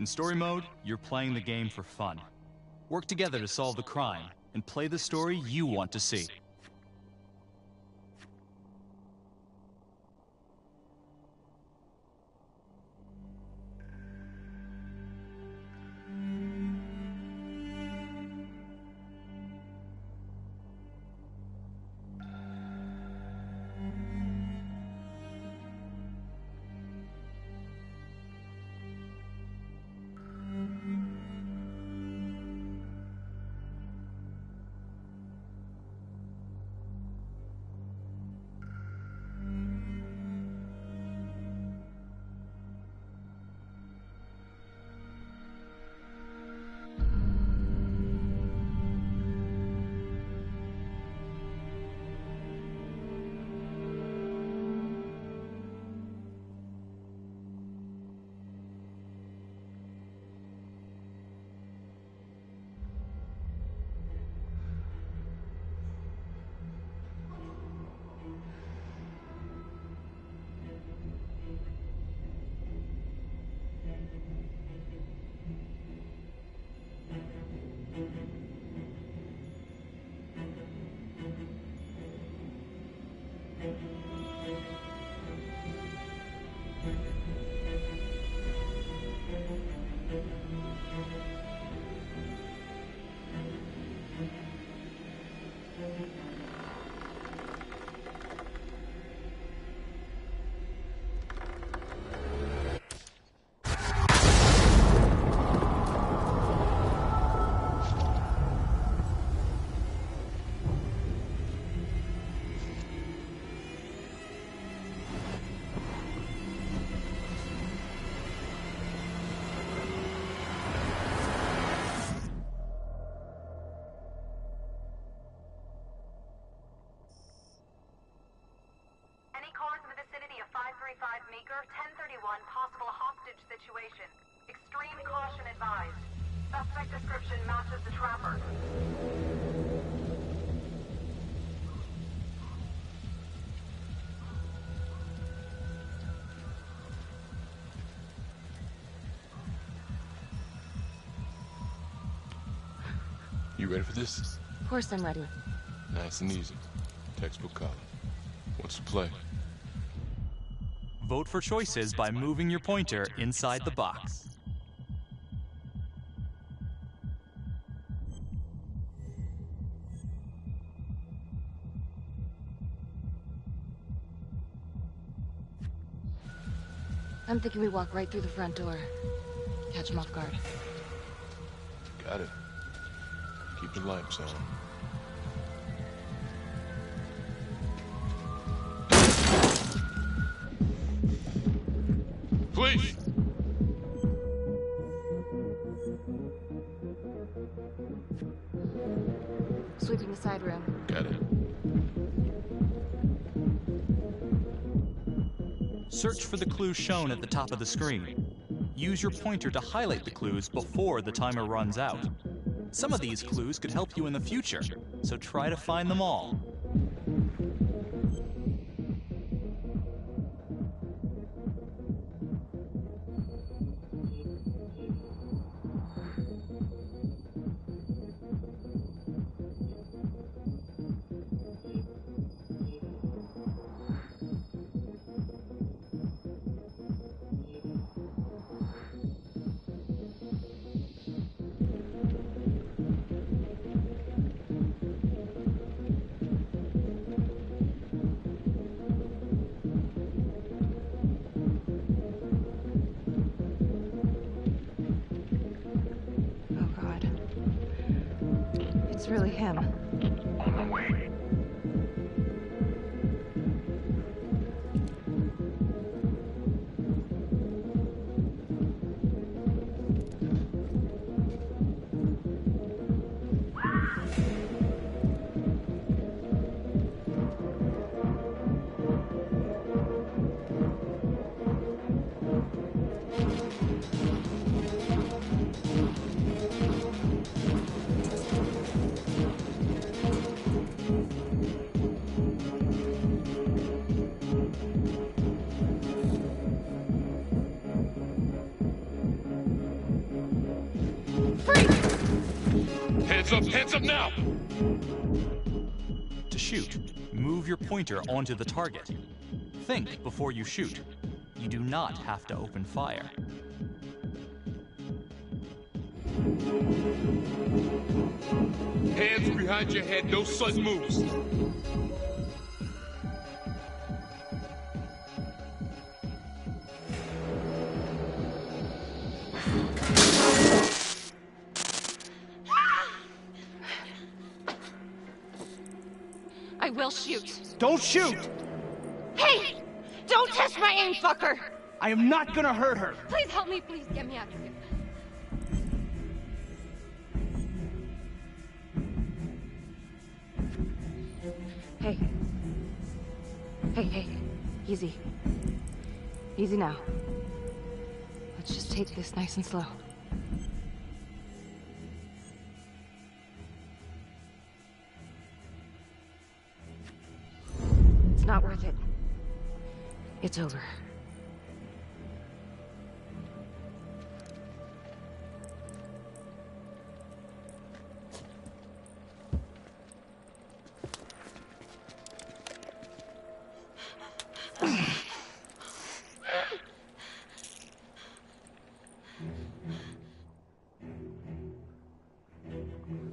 In story mode, you're playing the game for fun. Work together to solve the crime, and play the story you want to see. Meeker, 1031, possible hostage situation. Extreme caution advised. Suspect description matches the trapper. You ready for this? Of course I'm ready. Nice and easy. Textbook color. What's the play? Vote for choices by moving your pointer inside the box. I'm thinking we walk right through the front door. Catch him off guard. Got it. Keep the lights on. Please! Sweeping the side room. Got it. Search for the clues shown at the top of the screen. Use your pointer to highlight the clues before the timer runs out. Some of these clues could help you in the future, so try to find them all. It's really him. On the way. Hands up now! To shoot, move your pointer onto the target. Think before you shoot. You do not have to open fire. Hands behind your head, no sudden moves. I will shoot. Don't shoot! Hey! Don't test my aim, fucker! I am not gonna hurt her. Please help me, please get me out of here. Hey. Hey. Easy. Easy now. Let's just take this nice and slow. It's not worth it. It's over.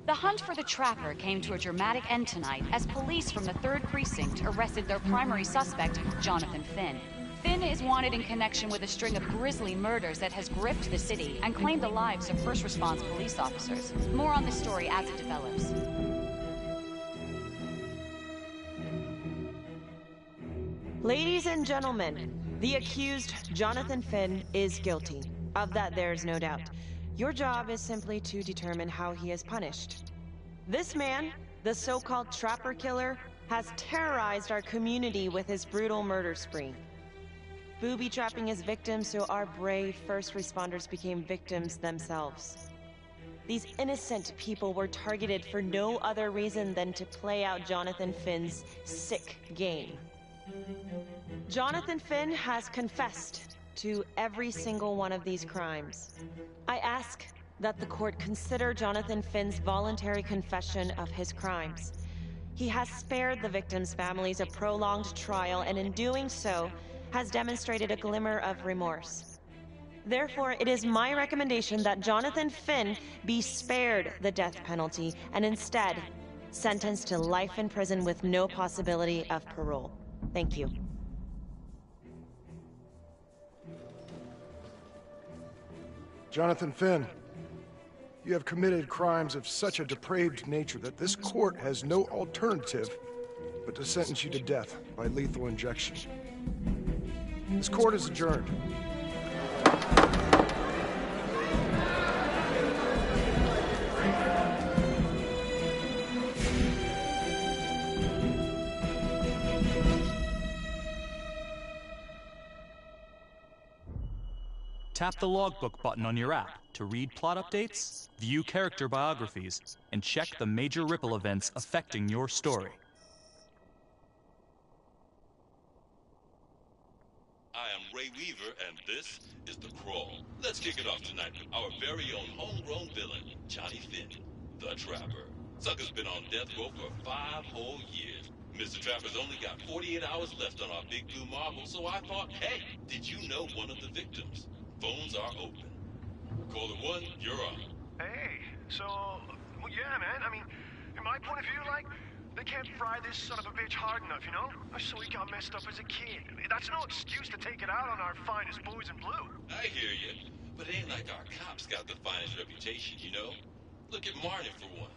The hunt for the Trapper came to a dramatic end tonight as police from the 3rd Precinct arrested their primary suspect, Jonathan Finn. Finn is wanted in connection with a string of grisly murders that has gripped the city and claimed the lives of first response police officers. More on this story as it develops. Ladies and gentlemen, the accused, Jonathan Finn, is guilty. Of that, there's no doubt. Your job is simply to determine how he is punished. This man, the so-called Trapper Killer, has terrorized our community with his brutal murder spree. Booby-trapping his victims so our brave first responders became victims themselves. These innocent people were targeted for no other reason than to play out Jonathan Finn's sick game. Jonathan Finn has confessed to every single one of these crimes. I ask that the court consider Jonathan Finn's voluntary confession of his crimes. He has spared the victims' families a prolonged trial, and in doing so, has demonstrated a glimmer of remorse. Therefore, it is my recommendation that Jonathan Finn be spared the death penalty and instead sentenced to life in prison with no possibility of parole. Thank you. Jonathan Finn, you have committed crimes of such a depraved nature that this court has no alternative but to sentence you to death by lethal injection. This court is adjourned. Tap the logbook button on your app to read plot updates, view character biographies, and check the major ripple events affecting your story. I am Ray Weaver, and this is The Crawl. Let's kick it off tonight with our very own homegrown villain, Johnny Finn, the Trapper. Sucker's been on death row for 5 whole years. Mr. Trapper's only got 48 hours left on our big blue marble, so I thought, hey, did you know one of the victims? Phones are open. Caller 1, you're on. Hey, so, well, yeah, man. I mean, in my point of view, like, they can't fry this son of a bitch hard enough, you know? So he got messed up as a kid. That's no excuse to take it out on our finest boys in blue. I hear you, but it ain't like our cops got the finest reputation, you know? Look at Marnie for one.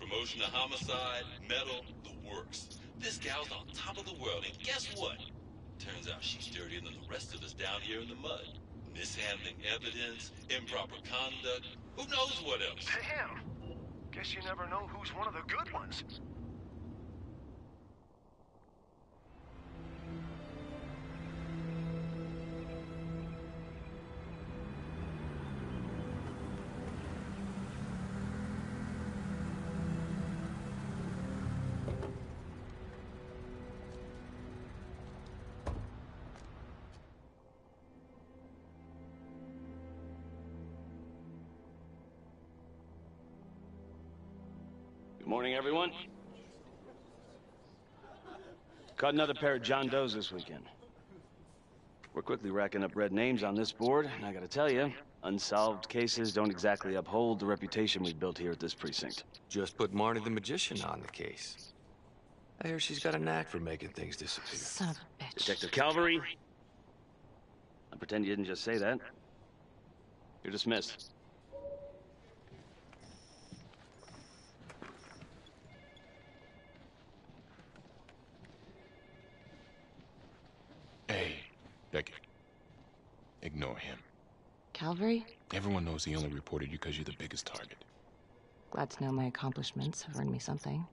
Promotion to homicide, medal, the works. This gal's on top of the world, and guess what? Turns out she's dirtier than the rest of us down here in the mud. Mishandling evidence, improper conduct, who knows what else? Damn. Guess you never know who's one of the good ones. Morning, everyone. Caught another pair of John Does this weekend. We're quickly racking up red names on this board, and I gotta tell you, unsolved cases don't exactly uphold the reputation we've built here at this precinct. Just put Marnie the Magician on the case. I hear she's got a knack for making things disappear. Son of a bitch. Detective Calvary? I pretend you didn't just say that. You're dismissed. Hey, Becky. Ignore him. Calvary? Everyone knows he only reported you because you're the biggest target. Glad to know my accomplishments have earned me something.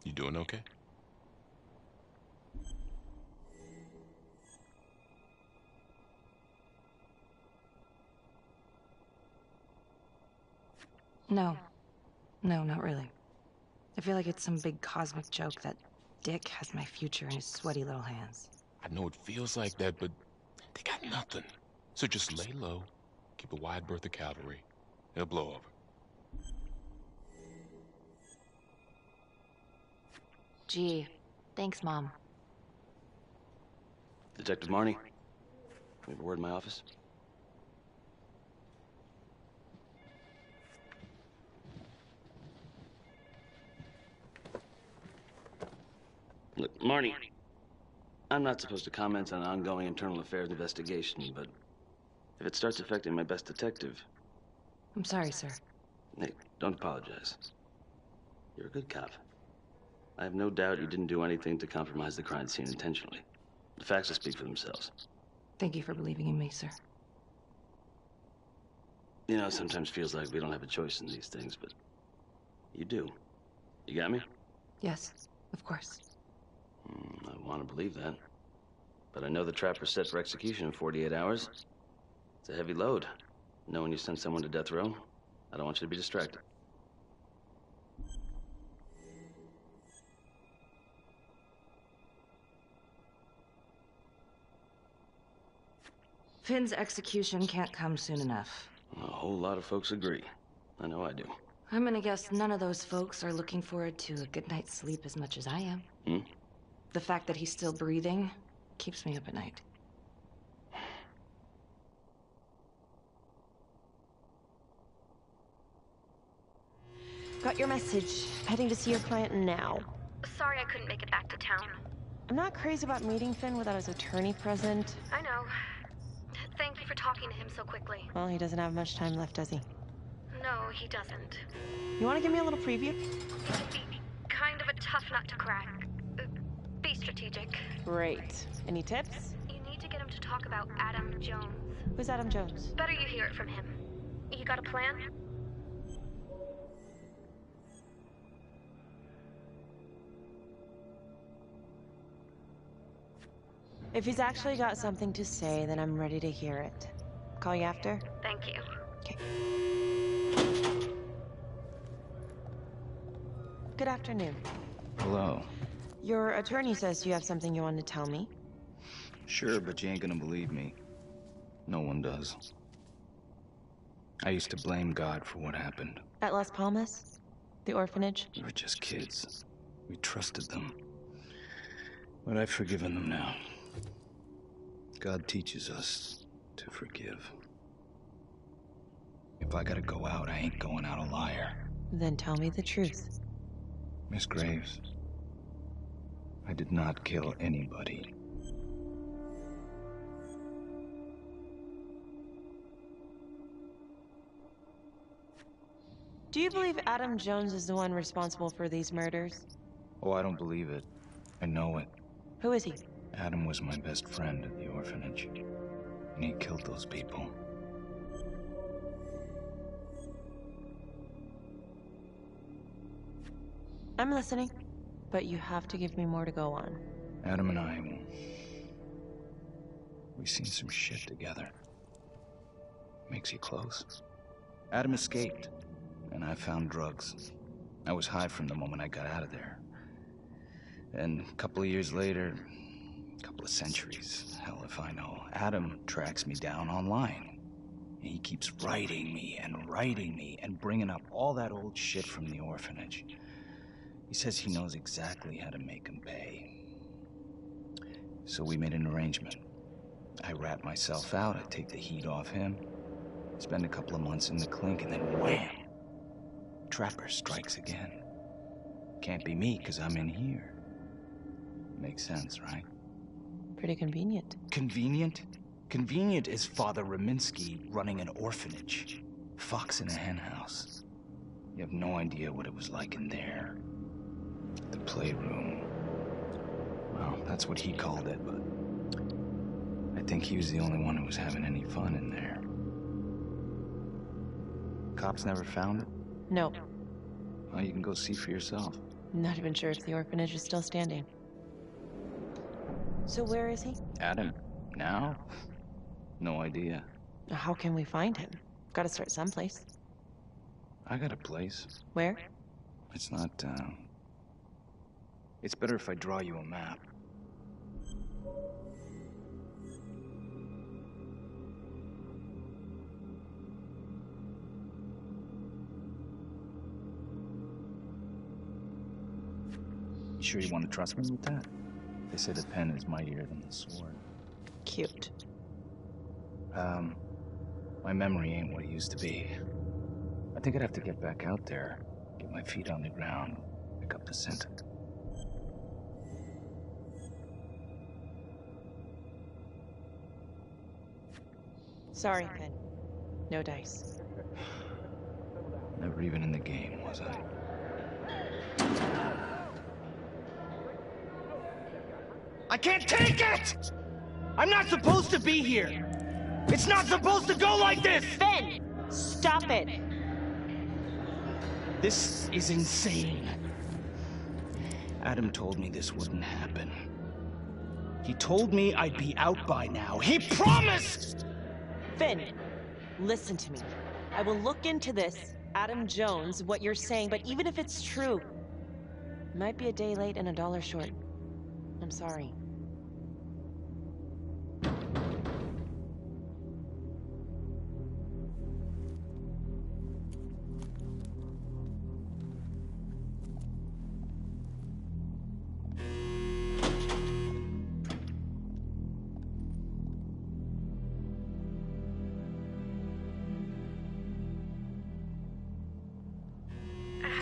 You doing okay? No. No, not really. I feel like it's some big cosmic joke that Dick has my future in his sweaty little hands. I know it feels like that, but they got nothing. So just lay low, keep a wide berth of cavalry. It'll blow over. Gee, thanks, Mom. Detective Marnie, we have a word in my office. Look, Marnie, I'm not supposed to comment on an ongoing internal affairs investigation, but if it starts affecting my best detective... I'm sorry, sir. Hey, don't apologize. You're a good cop. I have no doubt you didn't do anything to compromise the crime scene intentionally. The facts will speak for themselves. Thank you for believing in me, sir. You know, it sometimes feels like we don't have a choice in these things, but you do. You got me? Yes, of course. I want to believe that. But I know the trapper's set for execution in 48 hours. It's a heavy load. Knowing you send someone to death row, I don't want you to be distracted. Finn's execution can't come soon enough. A whole lot of folks agree. I know I do. I'm gonna guess none of those folks are looking forward to a good night's sleep as much as I am. The fact that he's still breathing keeps me up at night. Got your message. Heading to see your client now. Sorry I couldn't make it back to town. I'm not crazy about meeting Finn without his attorney present. I know. Thank you for talking to him so quickly. Well, he doesn't have much time left, does he? No, he doesn't. You want to give me a little preview? It can be kind of a tough nut to crack. Be strategic. Great. Any tips? You need to get him to talk about Adam Jones. Who's Adam Jones? Better you hear it from him. You got a plan? If he's actually got something to say, then I'm ready to hear it. Call you after? Thank you. Okay. Good afternoon. Hello. Your attorney says you have something you want to tell me. Sure, but you ain't gonna believe me. No one does. I used to blame God for what happened. At Las Palmas? The orphanage? We were just kids. We trusted them. But I've forgiven them now. God teaches us to forgive. If I gotta go out, I ain't going out a liar. Then tell me the truth. Miss Graves, I did not kill anybody. Do you believe Adam Jones is the one responsible for these murders? Oh, I don't believe it. I know it. Who is he? Adam was my best friend at the orphanage, and he killed those people. I'm listening, but you have to give me more to go on. Adam and I, we've seen some shit together. Makes you close. Adam escaped, and I found drugs. I was high from the moment I got out of there. And a couple of years later, a couple of centuries, hell if I know, Adam tracks me down online. And he keeps writing me and bringing up all that old shit from the orphanage. He says he knows exactly how to make him pay. So we made an arrangement. I rat myself out, I take the heat off him, spend a couple of months in the clink, and then wham! Trapper strikes again. Can't be me, 'cause I'm in here. Makes sense, right? Pretty convenient. Convenient? Convenient is Father Raminsky running an orphanage. Fox in a henhouse. You have no idea what it was like in there. The playroom. Well, that's what he called it, but I think he was the only one who was having any fun in there. Cops never found it? No. Well, you can go see for yourself. Not even sure if the orphanage is still standing. So where is he? Adam? Now? No idea. How can we find him? Gotta start someplace. I got a place. Where? It's not, It's better if I draw you a map. You sure you want to trust me with that? They say the pen is mightier than the sword. Cute. My memory ain't what it used to be. I think I'd have to get back out there, get my feet on the ground, pick up the scent. Sorry, Finn. No dice. Never even in the game, was I? I can't take it! I'm not supposed to be here! It's not supposed to go like this! Finn! Stop it! This is insane. Adam told me this wouldn't happen. He told me I'd be out by now. He promised! Finn, listen to me. I will look into this, Adam Jones, what you're saying, but even if it's true, might be a day late and $1 short. I'm sorry.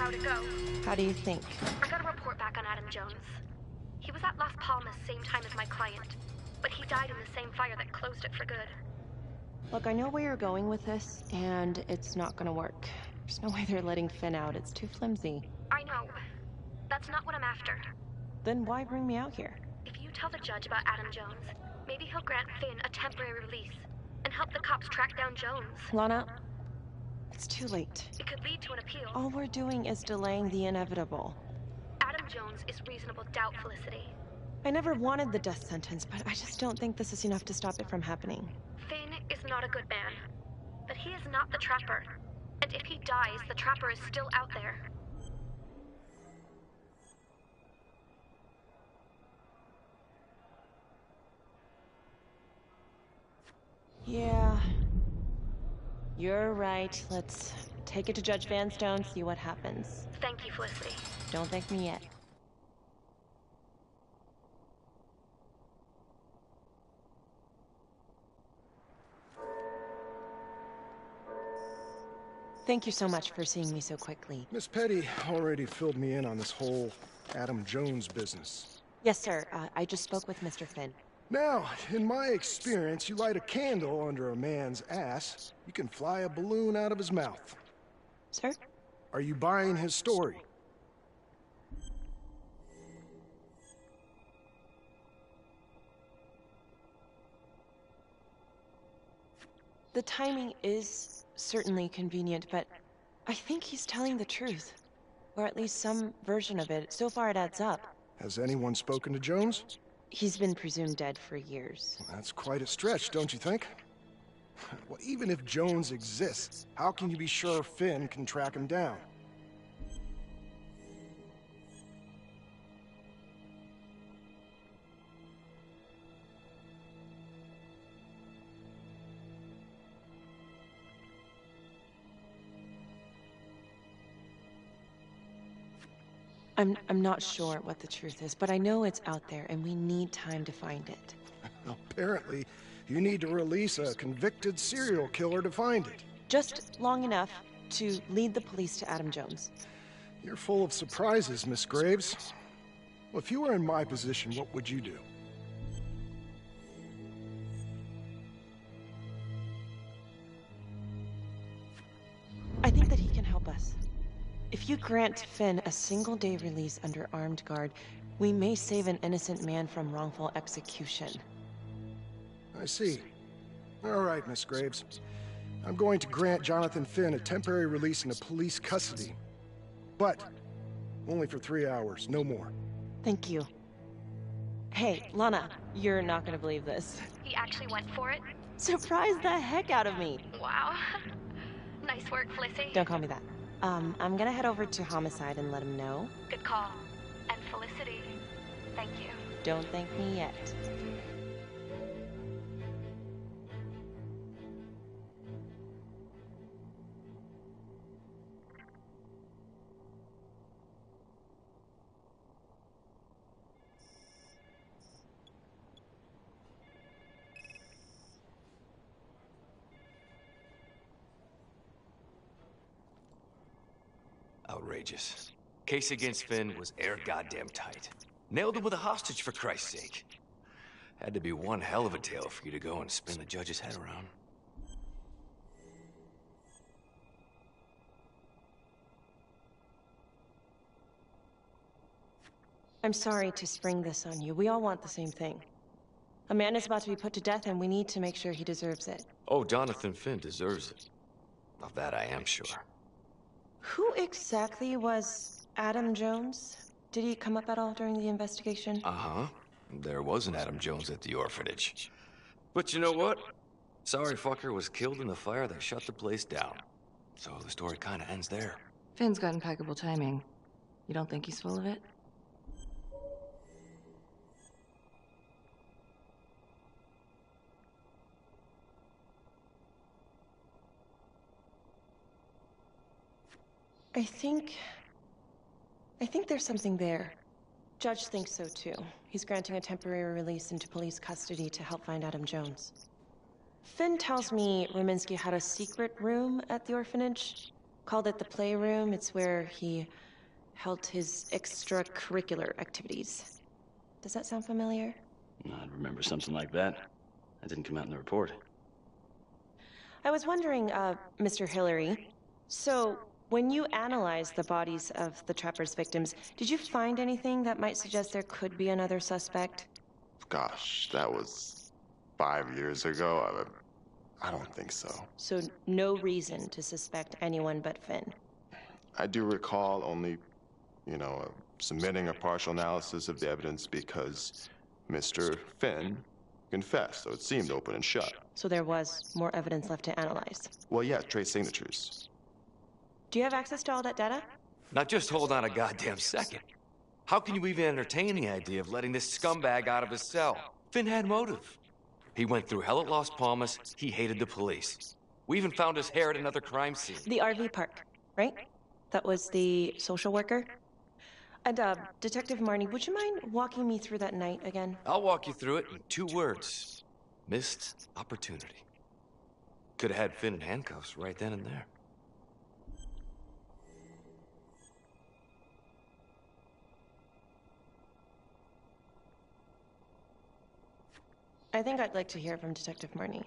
How'd it go? How do you think? I got a report back on Adam Jones. He was at Las Palmas same time as my client, but he died in the same fire that closed it for good. Look, I know where you're going with this, and it's not gonna work. There's no way they're letting Finn out. It's too flimsy. I know. That's not what I'm after. Then why bring me out here? If you tell the judge about Adam Jones, maybe he'll grant Finn a temporary release and help the cops track down Jones. Lana, it's too late. It could lead to an appeal. All we're doing is delaying the inevitable. Adam Jones is reasonable doubt, Felicity. I never wanted the death sentence, but I just don't think this is enough to stop it from happening. Finn is not a good man, but he is not the Trapper. And if he dies, the Trapper is still out there. Yeah. You're right. Let's take it to Judge Vanstone, see what happens. Thank you, Felicity. Don't thank me yet. Thank you so much for seeing me so quickly. Miss Petty already filled me in on this whole Adam Jones business. Yes, sir. I just spoke with Mr. Finn. Now, in my experience, you light a candle under a man's ass, you can fly a balloon out of his mouth. Sir? Are you buying his story? The timing is certainly convenient, but I think he's telling the truth. Or at least some version of it. So far it adds up. Has anyone spoken to Jones? He's been presumed dead for years. Well, that's quite a stretch, don't you think? Well, even if Jones exists, how can you be sure Finn can track him down? I'm not sure what the truth is, but I know it's out there, and we need time to find it. Apparently, you need to release a convicted serial killer to find it. Just long enough to lead the police to Adam Jones. You're full of surprises, Miss Graves. Well, if you were in my position, what would you do? I think that he can help us. If you grant Finn a single-day release under armed guard, we may save an innocent man from wrongful execution. I see. All right, Miss Graves. I'm going to grant Jonathan Finn a temporary release into police custody. But only for 3 hours, no more. Thank you. Hey, Lana, you're not gonna believe this. He actually went for it? Surprised the heck out of me. Wow. Nice work, Felicity. Don't call me that. I'm gonna head over to Homicide and let him know. Good call. And Felicity, thank you. Don't thank me yet. Outrageous. Case against Finn was air goddamn tight. Nailed him with a hostage, for Christ's sake. Had to be one hell of a tale for you to go and spin the judge's head around. I'm sorry to spring this on you. We all want the same thing. A man is about to be put to death, and we need to make sure he deserves it. Oh, Jonathan Finn deserves it. Of that I am sure. Who exactly was Adam Jones? Did he come up at all during the investigation? Uh-huh. There was an Adam Jones at the orphanage. But you know what? Sorry fucker was killed in the fire that shut the place down. So the story kinda ends there. Finn's got impeccable timing. You don't think he's full of it? I think there's something there. Judge thinks so too. He's granting a temporary release into police custody to help find Adam Jones. Finn tells me Rominsky had a secret room at the orphanage. Called it the playroom. It's where he held his extracurricular activities. Does that sound familiar? I remember something like that. That didn't come out in the report. I was wondering, Mr. Hillary, so when you analyzed the bodies of the Trapper's victims, did you find anything that might suggest there could be another suspect? Gosh, that was 5 years ago. I don't think so. So no reason to suspect anyone but Finn? I do recall only, submitting a partial analysis of the evidence because Mr. Finn confessed, so it seemed open and shut. So there was more evidence left to analyze? Well, yeah, trace signatures. Do you have access to all that data? Now just hold on a goddamn second. How can you even entertain the idea of letting this scumbag out of his cell? Finn had motive. He went through hell at Las Palmas, he hated the police. We even found his hair at another crime scene. The RV park, right? That was the social worker? And, Detective Marnie, would you mind walking me through that night again? I'll walk you through it in 2 words. Missed opportunity. Could have had Finn in handcuffs right then and there. I think I'd like to hear from Detective Marnie,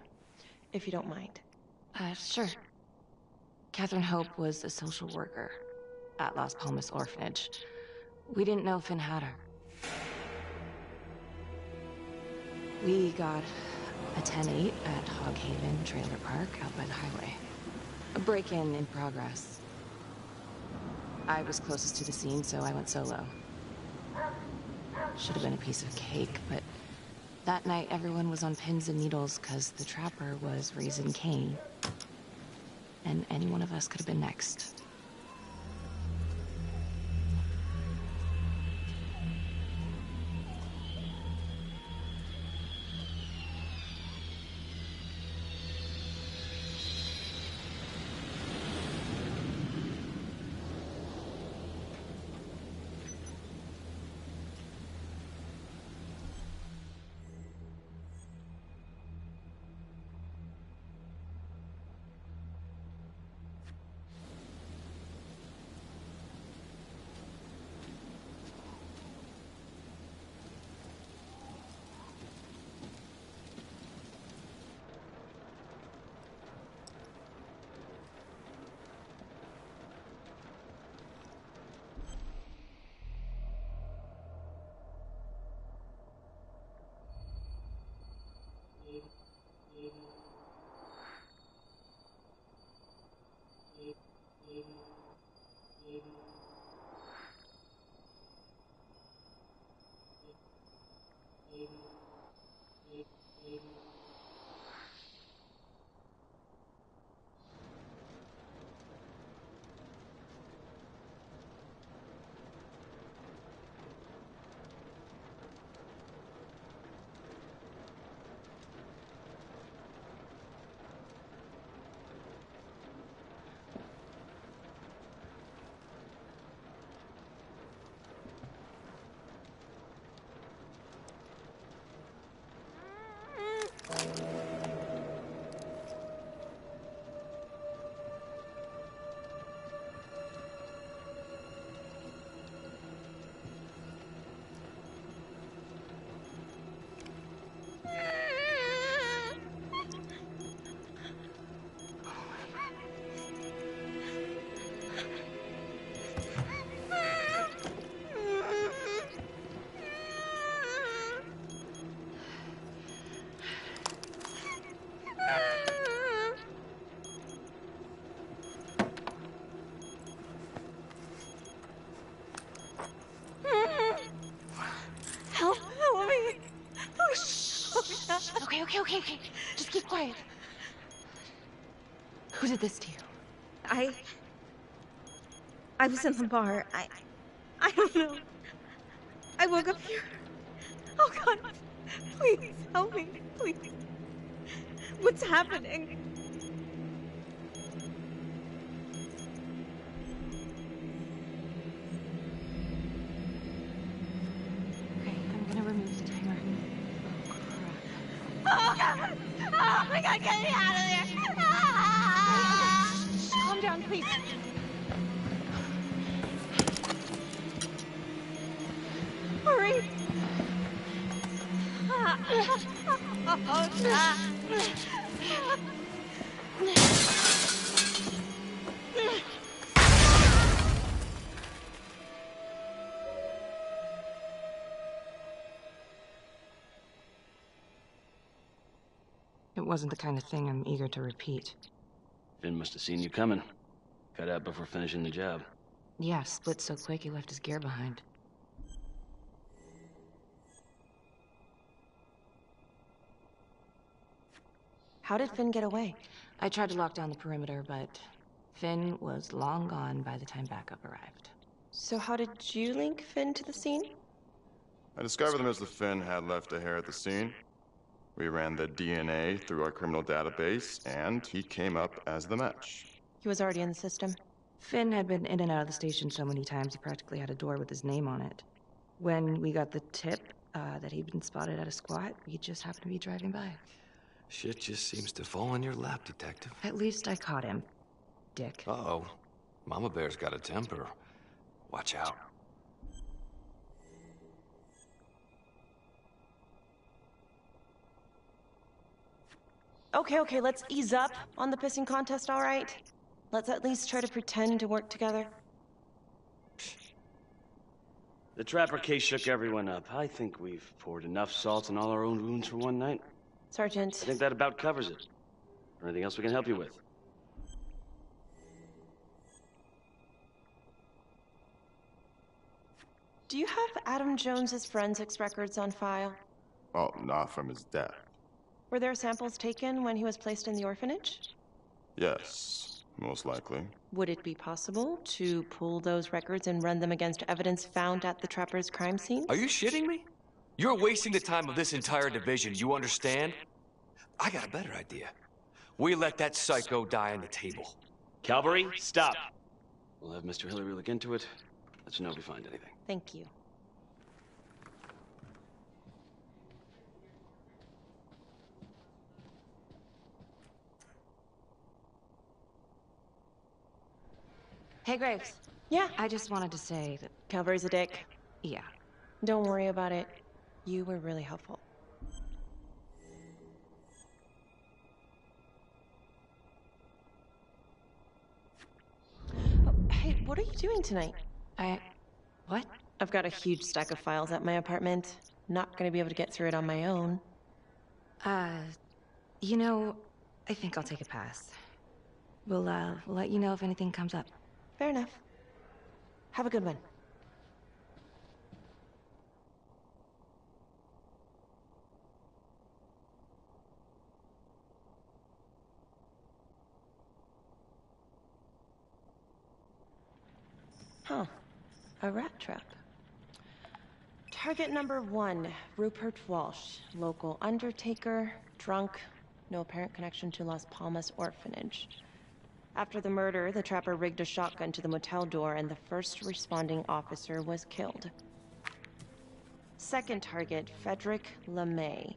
if you don't mind. Sure. Catherine Hope was a social worker at Las Palmas Orphanage. We didn't know Finn had her. We got a 10-8 at Hog Haven Trailer Park out by the highway. A break-in in progress. I was closest to the scene, so I went solo. Should have been a piece of cake, but that night everyone was on pins and needles because the Trapper was raising Cain. And any one of us could have been next. Okay. Just keep quiet. Who did this to you? I was in the bar. I don't know. I woke up here. Oh God, please help me, please. What's happening? Okay, I'm gonna remove the timer. Oh God! Oh my God, get me out of there! Ah! Shh, calm down, please. Hurry! Oh God! It wasn't the kind of thing I'm eager to repeat. Finn must have seen you coming. Got out before finishing the job. Yeah, split so quick he left his gear behind. How did Finn get away? I tried to lock down the perimeter, but Finn was long gone by the time backup arrived. So how did you link Finn to the scene? I discovered that Mr. Finn had left a hair at the scene. We ran the DNA through our criminal database, and he came up as the match. He was already in the system. Finn had been in and out of the station so many times he practically had a door with his name on it. When we got the tip that he'd been spotted at a squat, we just happened to be driving by. Shit just seems to fall in your lap, Detective. At least I caught him, dick. Uh-oh. Mama Bear's got a temper. Watch out. Okay, let's ease up on the pissing contest, all right? Let's at least try to pretend to work together. The Trapper case shook everyone up. I think we've poured enough salt on all our own wounds for one night. Sergeant. I think that about covers it. Or anything else we can help you with? Do you have Adam Jones's forensics records on file? Well, not from his death. Were there samples taken when he was placed in the orphanage? Yes, most likely. Would it be possible to pull those records and run them against evidence found at the Trapper's crime scene? Are you shitting me? You're wasting the time of this entire division, you understand? I got a better idea. We let that psycho die on the table. Calvary, stop. We'll have Mr. Hillary look into it. Let you know if we find anything. Thank you. Hey, Graves. Yeah? I just wanted to say that... Calvary's a dick. Yeah. Don't worry about it. You were really helpful. Oh, hey, what are you doing tonight? What? I've got a huge stack of files at my apartment. Not gonna be able to get through it on my own. You know, I think I'll take a pass. We'll let you know if anything comes up. Fair enough. Have a good one. Huh. A rat trap. Target number 1, Rupert Walsh, local undertaker, drunk, no apparent connection to Las Palmas orphanage. After the murder, the Trapper rigged a shotgun to the motel door and the first responding officer was killed. Second target, Frederick LeMay,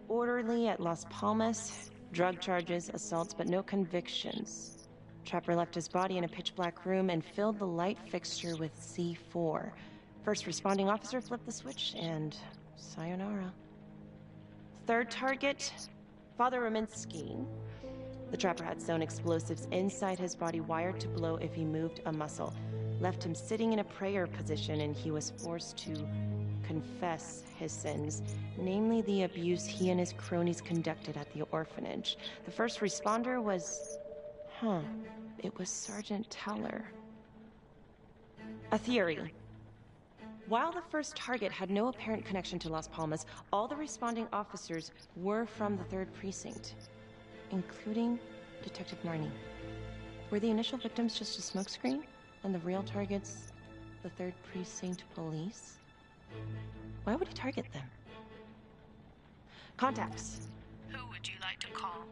orderly at Las Palmas, drug charges, assaults, but no convictions. Trapper left his body in a pitch-black room and filled the light fixture with C4. First responding officer flipped the switch, and sayonara. Third target, Father Rominsky. The Trapper had sewn explosives inside his body, wired to blow if he moved a muscle. Left him sitting in a prayer position, and he was forced to confess his sins, namely the abuse he and his cronies conducted at the orphanage. The first responder was... it was Sergeant Teller. A theory. While the first target had no apparent connection to Las Palmas, all the responding officers were from the 3rd Precinct, including Detective Marnie. Were the initial victims just a smokescreen, and the real targets the 3rd Precinct police? Why would he target them? Contacts. Who would you like to call?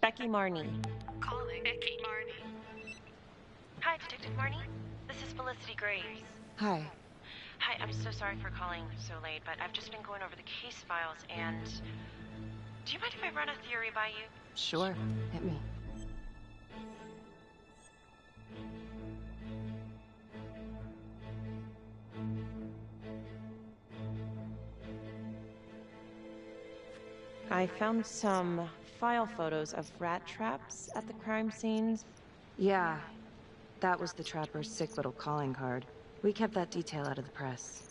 Becky Marnie. Calling Becky Marnie. Hi, Detective Marnie. This is Felicity Graves. Hi. Hi, I'm so sorry for calling so late, but I've just been going over the case files and... Do you mind if I run a theory by you? Sure. Hit me. I found some file photos of rat traps at the crime scenes. Yeah. That was the trapper's sick little calling card. We kept that detail out of the press.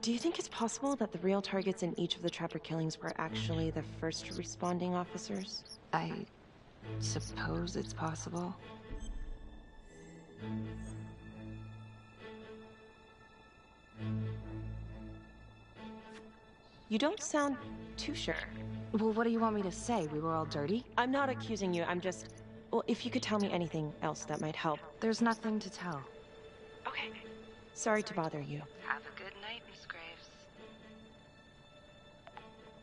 Do you think it's possible that the real targets in each of the trapper killings were actually the first responding officers? I suppose it's possible. You don't sound too sure. Well, what do you want me to say? We were all dirty? I'm not accusing you, I'm just... Well, if you could tell me anything else that might help. There's nothing to tell. Okay. Sorry to bother you. Have a good night, Miss Graves.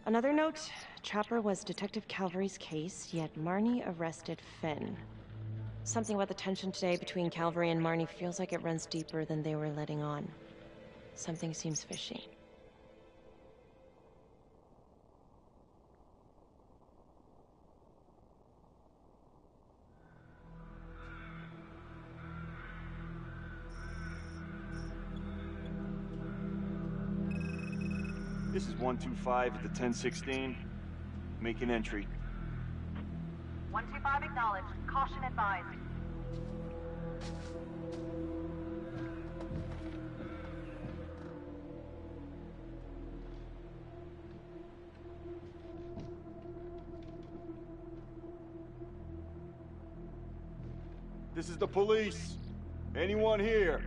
Another note, Trapper was Detective Calvary's case, yet Marnie arrested Finn. Something about the tension today between Calvary and Marnie feels like it runs deeper than they were letting on. Something seems fishy. This is 125 at the 1016. Make an entry. 125 acknowledged. Caution advised. This is the police. Anyone here?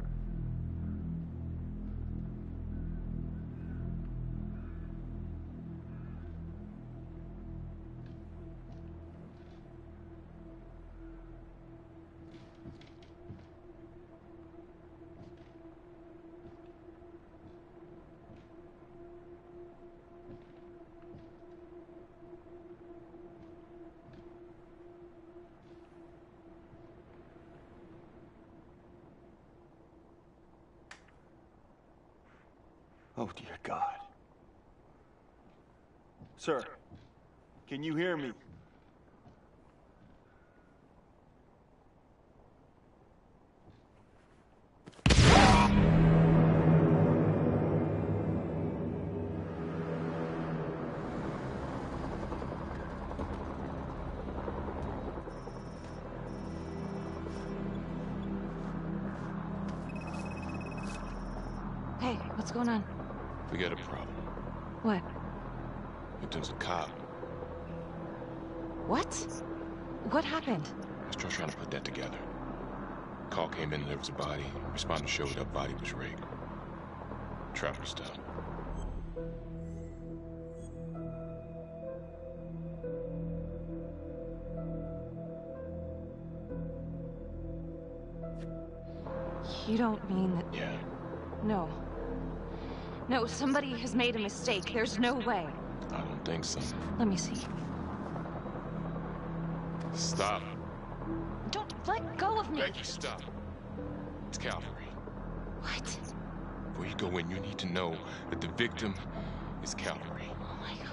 Oh, dear God. Sir, can you hear me? Hey, what's going on? We got a problem. What? Victim's a cop. What? What happened? I was trying to put that together. Call came in and there was a body. Respondent showed up, body was rigged. Trapper style. You don't mean that... Yeah. No. No, somebody has made a mistake. There's no way. I don't think so. Let me see. Stop. Don't let go of me. Becky, stop. It's Calvary. What? Before you go in, you need to know that the victim is Calvary. Oh my god.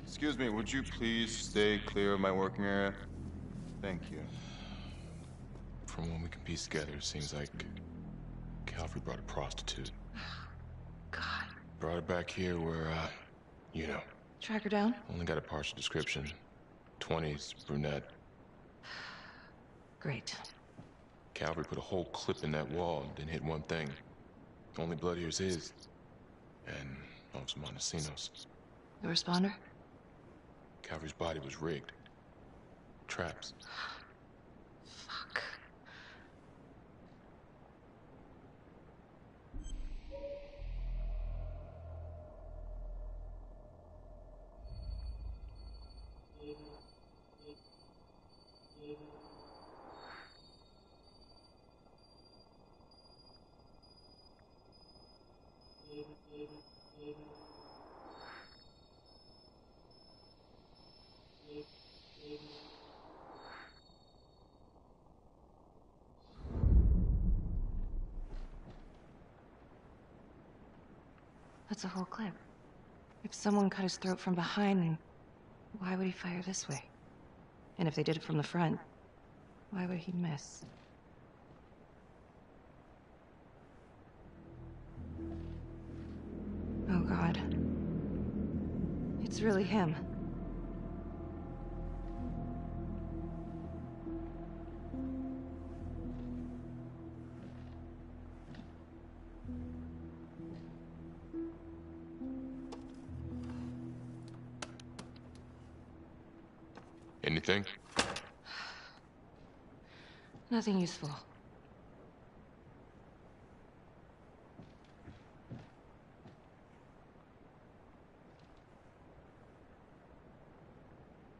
Excuse me, would you please stay clear of my working area? Thank you. From what we can piece together, it seems like Calvary brought a prostitute. God. Brought her back here where, you know. Track her down? Only got a partial description. 20s, brunette. Great. Calvary put a whole clip in that wall and didn't hit one thing. Only blood here's his. And also Montesino's. The responder? Calvary's body was rigged. Traps. Fuck. That's a whole clip. If someone cut his throat from behind, then why would he fire this way? And if they did it from the front, why would he miss? Oh God. It's really him. Anything? Nothing useful.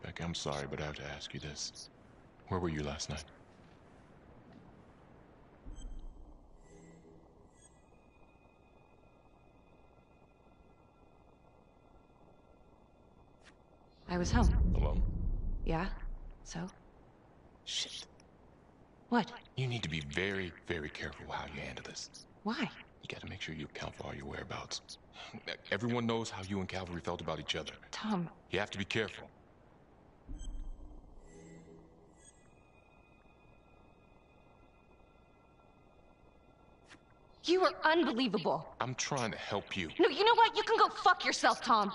Beck, I'm sorry, but I have to ask you this. Where were you last night? I was home. Alone? Yeah? So? Shit. What? You need to be very, very careful how you handle this. Why? You gotta make sure you account for all your whereabouts. Everyone knows how you and Calvary felt about each other. Tom. You have to be careful. You are unbelievable. I'm trying to help you. No, you know what? You can go fuck yourself, Tom.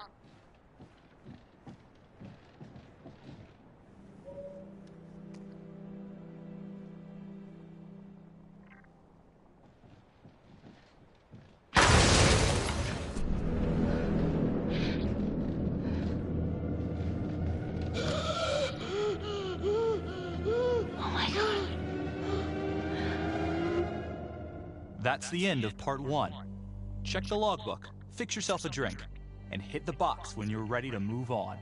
That's the end of part 1. Check the logbook, fix yourself a drink, and hit the box when you're ready to move on.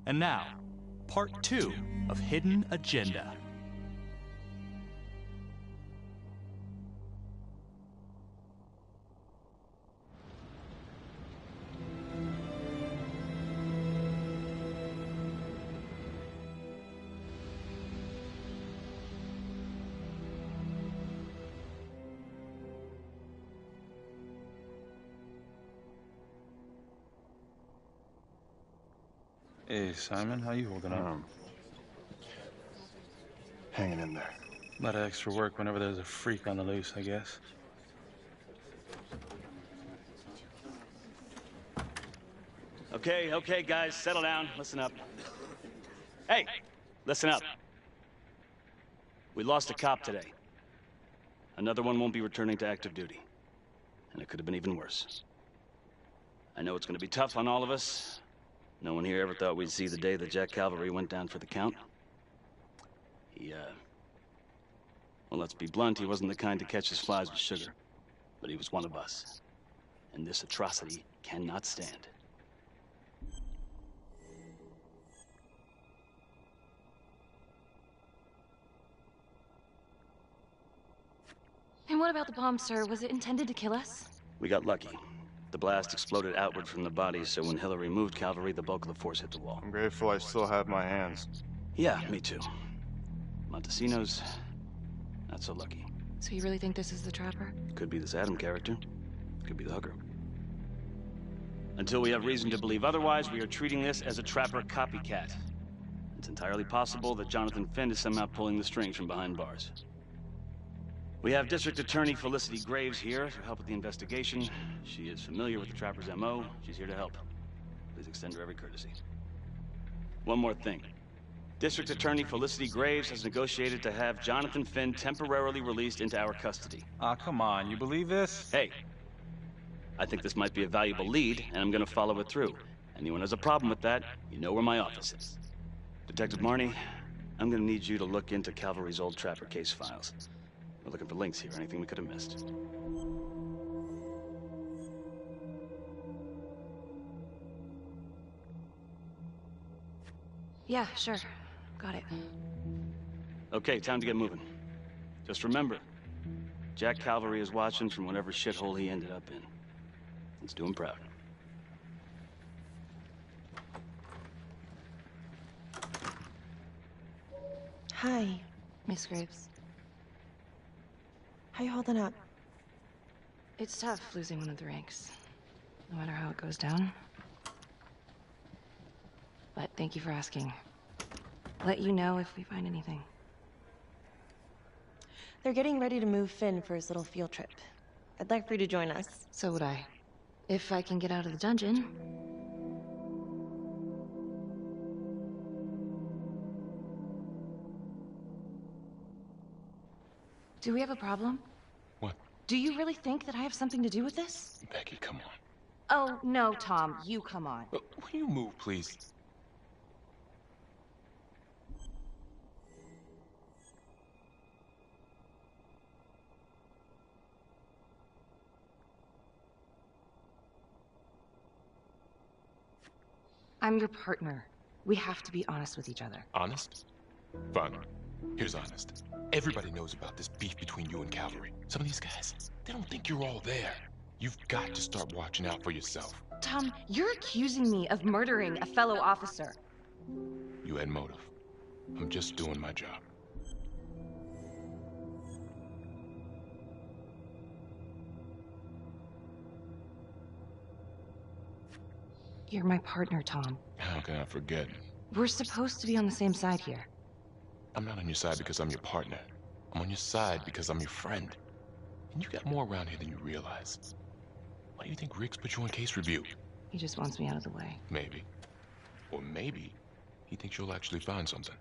And now, part 2 of Hidden Agenda. Hey, Simon, how you holding up? Hanging in there. A lot of extra work whenever there's a freak on the loose, I guess. Okay, guys, settle down. Listen up. Hey, listen up. We lost a cop today. Another one won't be returning to active duty. And it could have been even worse. I know it's gonna be tough on all of us. No one here ever thought we'd see the day that Jack Calvary went down for the count. Well, let's be blunt, he wasn't the kind to catch his flies with sugar. But he was one of us. And this atrocity cannot stand. And what about the bomb, sir? Was it intended to kill us? We got lucky. The blast exploded outward from the body, so when Hillary moved Calvary, the bulk of the force hit the wall. I'm grateful I still have my hands. Yeah, me too. Montesino's not so lucky. So you really think this is the Trapper? Could be this Adam character. Could be the hooker. Until we have reason to believe otherwise, we are treating this as a Trapper copycat. It's entirely possible that Jonathan Finn is somehow pulling the strings from behind bars. We have District Attorney Felicity Graves here to help with the investigation. She is familiar with the Trapper's MO. She's here to help. Please extend her every courtesy. One more thing. District Attorney Felicity Graves has negotiated to have Jonathan Finn temporarily released into our custody. Ah, come on, you believe this? Hey, I think this might be a valuable lead, and I'm gonna follow it through. Anyone has a problem with that, you know where my office is. Detective Marnie, I'm gonna need you to look into Calvary's old Trapper case files. We're looking for links here, anything we could have missed. Yeah, sure. Got it. Okay, time to get moving. Just remember, Jack Calvary is watching from whatever shithole he ended up in. Let's do him proud. Hi. Miss Graves. How you holding up? It's tough losing one of the ranks. No matter how it goes down. But thank you for asking. Let you know if we find anything. They're getting ready to move Finn for his little field trip. I'd like for you to join us. So would I. If I can get out of the dungeon. Do we have a problem? What? Do you really think that I have something to do with this? Becky, come on. Oh, no, Tom. You come on. Will you move, please? I'm your partner. We have to be honest with each other. Honest? Fine. Here's honest. Everybody knows about this beef between you and Cavalry. Some of these guys, they don't think you're all there. You've got to start watching out for yourself. Tom, you're accusing me of murdering a fellow officer. You had motive. I'm just doing my job. You're my partner, Tom. How can I forget? We're supposed to be on the same side here. I'm not on your side because I'm your partner. I'm on your side because I'm your friend. And you got more around here than you realize. Why do you think Riggs put you on case review? He just wants me out of the way. Maybe. Or maybe he thinks you'll actually find something.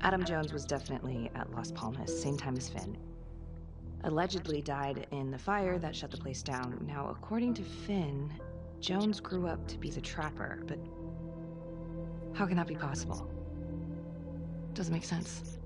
Adam Jones was definitely at Las Palmas, same time as Finn. Allegedly died in the fire that shut the place down. Now, according to Finn, Jones grew up to be the Trapper, but how can that be possible? Doesn't make sense.